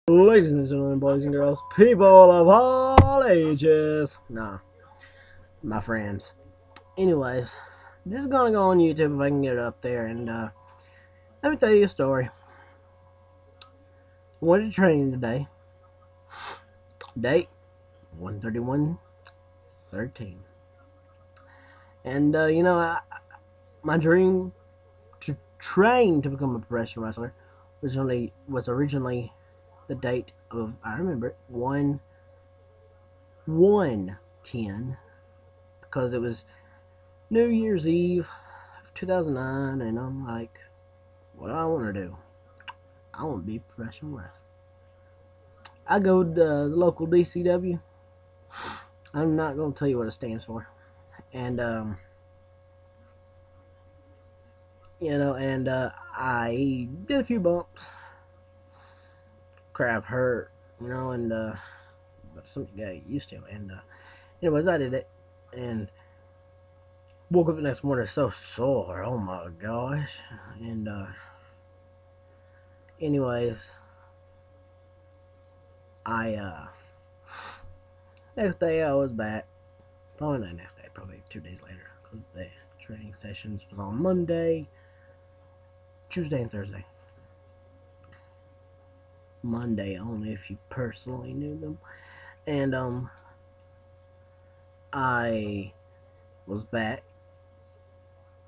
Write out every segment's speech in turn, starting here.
Ladies and gentlemen, boys and girls, people of all ages. Nah, my friends. Anyways, this is gonna go on YouTube if I can get it up there. And let me tell you a story. Went to training today. Date 131/13. And my dream to train to become a professional wrestler was originally the date of, I remember it, 1/1/10, because it was New Year's Eve of 2009, and I'm like, what do I want to do? I want to be a professional wrestler. I go to the local DCW. I'm not going to tell you what it stands for. And, I did a few bumps. Crap hurt, and, but something you got used to. And, anyways, I did it. And woke up the next morning so sore. Oh my gosh. And, anyways, I, next day I was back. Probably not next day, probably 2 days later, because the training sessions was on Monday, Tuesday, and Thursday. Monday only if you personally knew them. And I was back,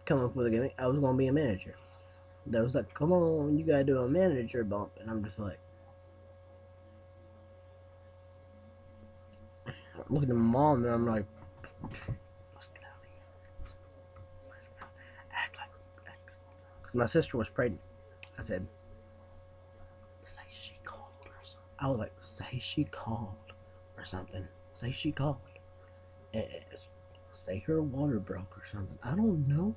coming up with a gimmick. I was gonna be a manager. They was like, "Come on, you gotta do a manager bump," and I'm just like, looking at my mom, and I'm like, "Let's get out of here. Let's act like." Because my sister was pregnant. I said, "Say she called or something." I was like, "Say she called or something. Say she called. Say her water broke or something. I don't know.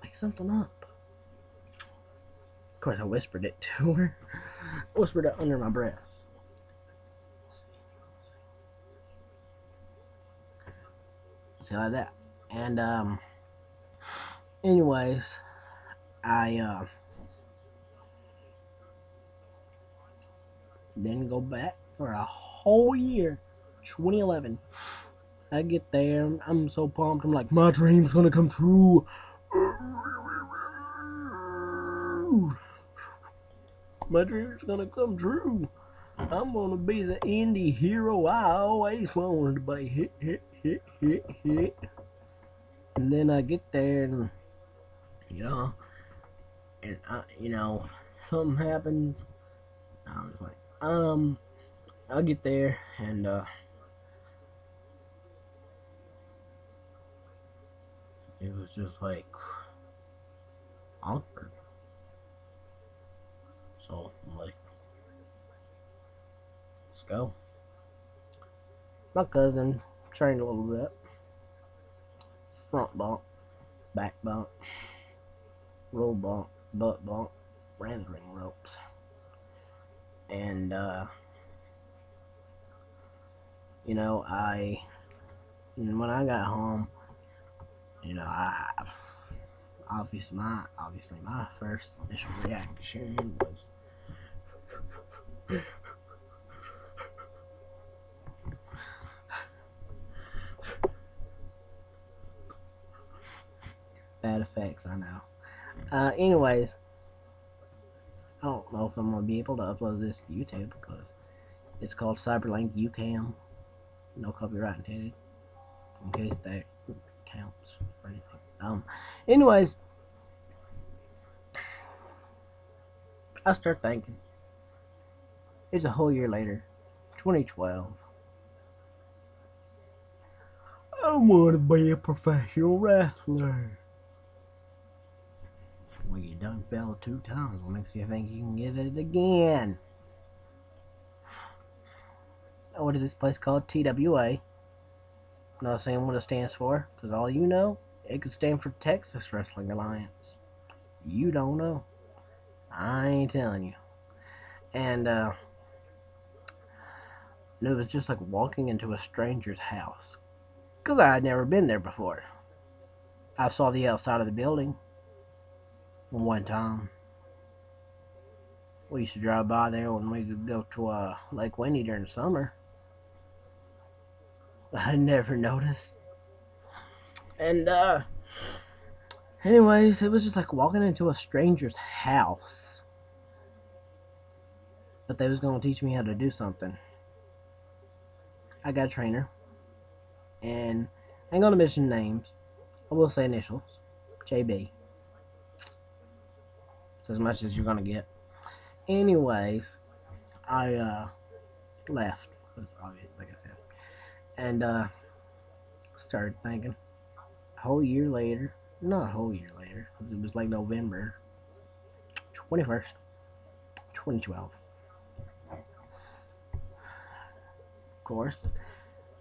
Make something up." Of course, I whispered it to her. I whispered it under my breath. See, like that. And, anyways, I, didn't go back for a whole year. 2011. I get there, I'm so pumped. I'm like, my dream's gonna come true. My dream's gonna come true. I'm gonna be the indie hero I always wanted to be. Hit, hit, hit, hit, hit. And then I get there, and you know, and something happens. I was like, I get there, and it was just like awkward. So I'm like, let's go. My cousin trained a little bit. Front bump, back bump, roll bump, butt bump, ran the ring ropes. And, when I got home, I obviously my first initial reaction was bad effects, I know. Anyways, I don't know if I'm gonna be able to upload this to YouTube because it's called Cyberlink UCam. No copyright intended. In case that counts for anything. Anyways, I start thinking. It's a whole year later, 2012. I want to be a professional wrestler. Well, you done fell 2 times. What makes you think you can get it again? I went to this place called TWA. Not saying what it stands for, because all you know, it could stand for Texas Wrestling Alliance. You don't know. I ain't telling you. And, it was just like walking into a stranger's house. Because I had never been there before. I saw the outside of the building one time. We used to drive by there when we could go to Lake Winnie during the summer. I never noticed. And anyways, it was just like walking into a stranger's house. But they was gonna teach me how to do something. I got a trainer, and I ain't gonna mention names. I will say initials. JB. It's as much as you're gonna get. Anyways, I left. That's obvious, like I said. And started thinking. A whole year later, not a whole year later, because it was like November 21st, 2012. Of course,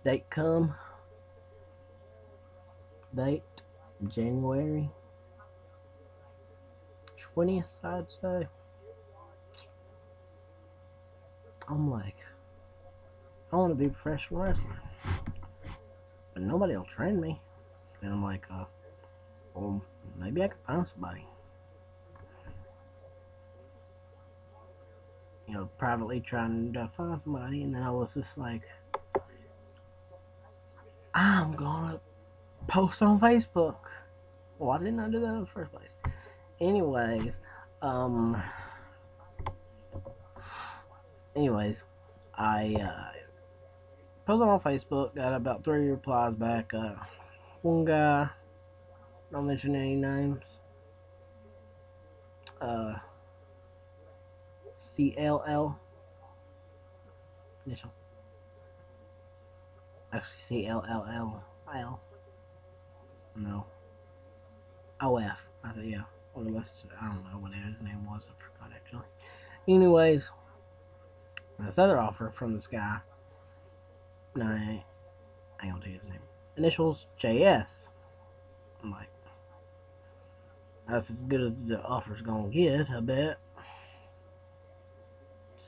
date come. Date January 20th, I'd say. I'm like, I want to be a professional wrestler, but nobody will train me. And I'm like, well, maybe I could find somebody. You know, privately trying to find somebody, and then I was just like, I'm gonna post on Facebook. Why didn't I do that in the first place? Anyways, I posted on Facebook, got about 3 replies back. One guy, not mention any names, CLL, initial, actually CLLL, no, OF, I think, yeah, or let's, I don't know what his name was, I forgot actually. Anyways, this other offer from this guy, no, I ain't gonna tell you his name, initials JS. I'm like, that's as good as the offer's gonna get, I bet.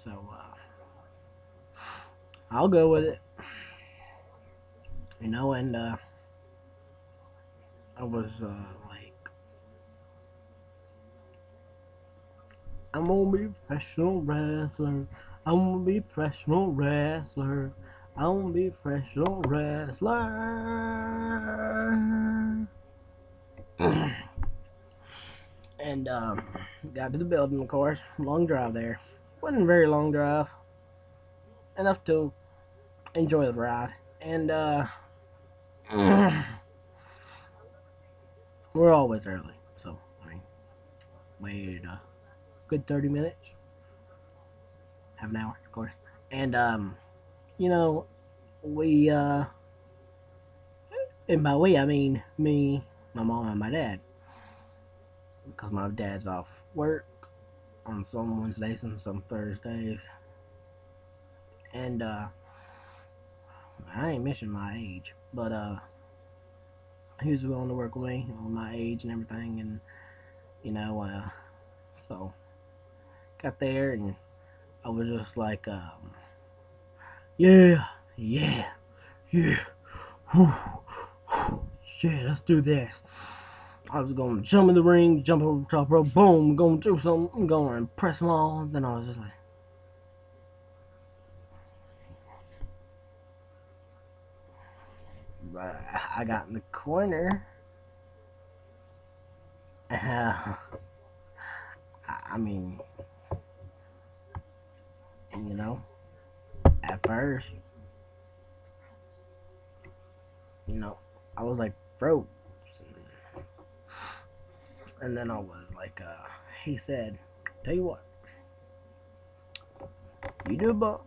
So, I'll go with it. You know, and, I was, like, I'm gonna be a professional wrestler. I'm gonna be a professional wrestler. I'm gonna be a professional wrestler. And, got to the building, of course. Long drive there. Wasn't a very long drive. Enough to enjoy the ride. And, we're always early. So, I mean, waited a good 30 minutes. Half an hour, of course. And, you know, we, and by we, I mean me, my mom, and my dad. Because my dad's off work on some Wednesdays and some Thursdays. And, I ain't mentioning my age, but, he was willing to work with me on my age and everything, and, you know, so, got there, and I was just like, yeah, yeah, yeah, whew, whew, yeah, let's do this. I was going to jump in the ring, jump over the top rope, boom, going to do something, I'm going to impress them all. Then I was just like, I got in the corner. I mean, you know, at first, you know, I was like froze. And then I was like, he said, tell you what, you do a bump,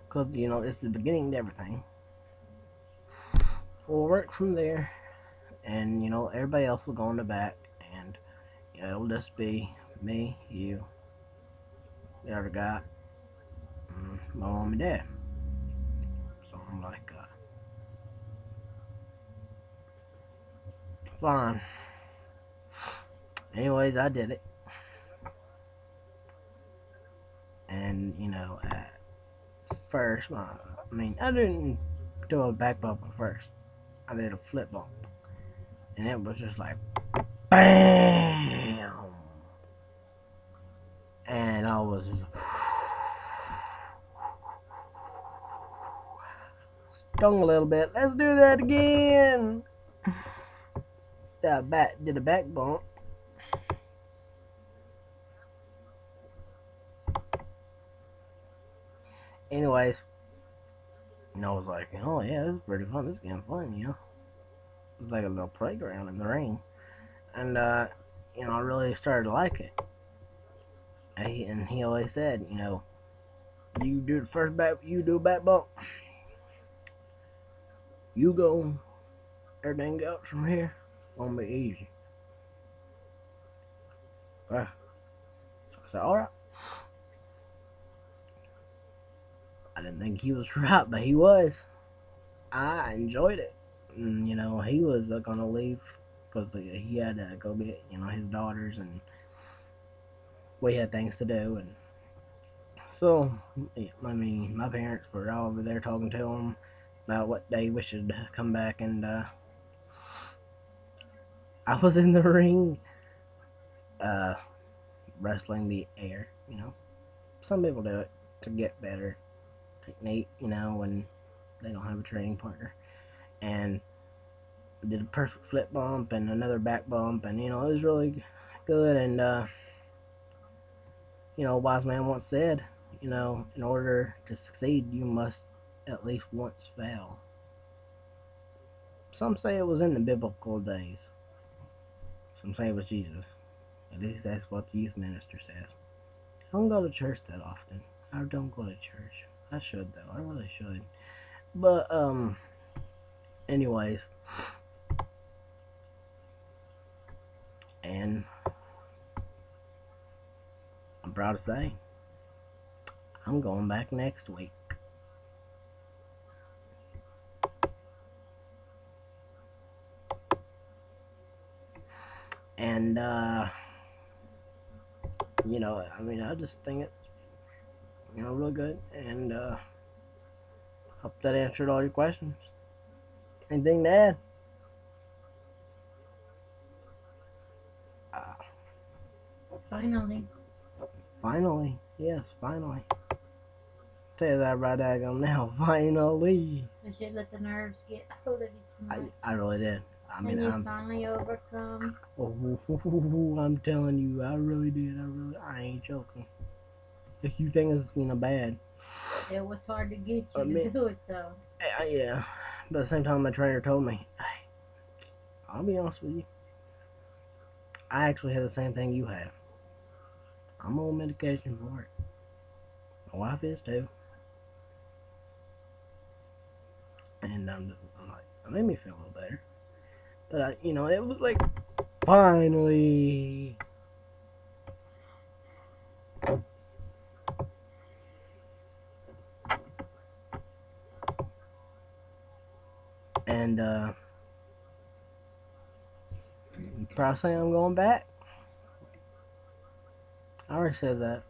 because, you know, it's the beginning to everything. We'll work from there, and, you know, everybody else will go in the back, and, you know, it'll just be me, you, the other guy, my mom and dad. So I'm like, fine. Anyways, I did it. And, you know, at first, I mean, I didn't do a back bump at first. I did a flip bump. And it was just like, BAM! And I was just, tongue a little bit. Let's do that again. Did a back bump. Anyways, I was like, oh yeah, this is pretty fun. This is getting fun. It was like a little playground in the ring, and I really started to like it. And he always said, you do the first back, you do a back bump, you go, everything goes from here, gonna be easy. So I said, all right. I didn't think he was right, but he was. I enjoyed it. And, he was gonna leave because he had to go get, his daughters, and we had things to do, and so, yeah, my parents were all over there talking to him about what day we should come back, and I was in the ring, uh, wrestling the air. Some people do it to get better technique, when they don't have a training partner, and we did a perfect flip bump and another back bump, and it was really good, and a wise man once said, in order to succeed, you must at least once fail. Some say it was in the biblical days. Some say it was Jesus. At least that's what the youth minister says. I don't go to church that often. I don't go to church. I should though. I really should. But anyways, and I'm proud to say I'm going back next week. And I just think it's real good, and hope that answered all your questions. Anything to add? Finally. Finally, yes, finally. Tell you that right now, finally. I should let the nerves get hold of you tonight. I really did. And you finally overcome. I'm telling you, I really did. I ain't joking. If you think it's bad. It was hard to get you to do it though. Yeah, but at the same time, my trainer told me, hey, I'll be honest with you, I actually had the same thing you have. I'm on medication for it. My wife is too. And I'm like, it made me feel a little better. But it was like, finally. And probably say I'm going back. I already said that.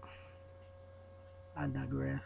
I digress.